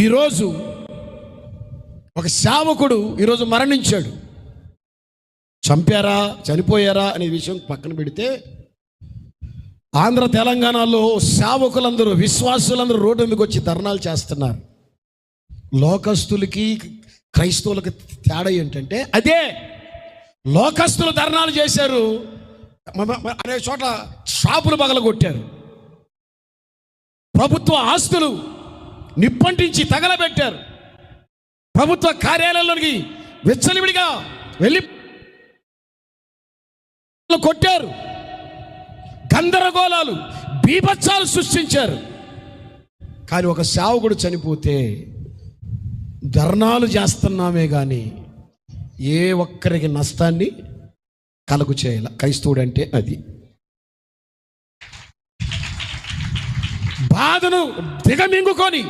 ఈరోజు ఒక సేవకుడు ఈరోజు మరణించాడు. చంపారా చనిపోయారా అనే విషయం పక్కన పెడితే ఆంధ్ర తెలంగాణలో సేవకులందరూ విశ్వాసులందరూ రోడ్డు మీదకి వచ్చి ధర్నాలు చేస్తున్నారు. లోకస్తులకి క్రైస్తవులకి తేడా ఏంటంటే అదే లోకస్తులు ధర్నాలు చేశారు, అనే చోట షాపులు పగలగొట్టారు, ప్రభుత్వ ఆస్తులు నిప్పంటించి తగలబెట్టారు, ప్రభుత్వ కార్యాలయంలోకి విచ్చలవిడిగా వెళ్ళి కొట్టారు, గందరగోళాలు బీభత్సాలు సృష్టించారు. కానీ ఒక సేవకుడు చనిపోతే ధర్నాలు చేస్తున్నామే కానీ ఏ ఒక్కరికి నష్టాన్ని కలుగు చేయాల. క్రైస్తవుడు అంటే అది. బాధను దిగమింగుకొని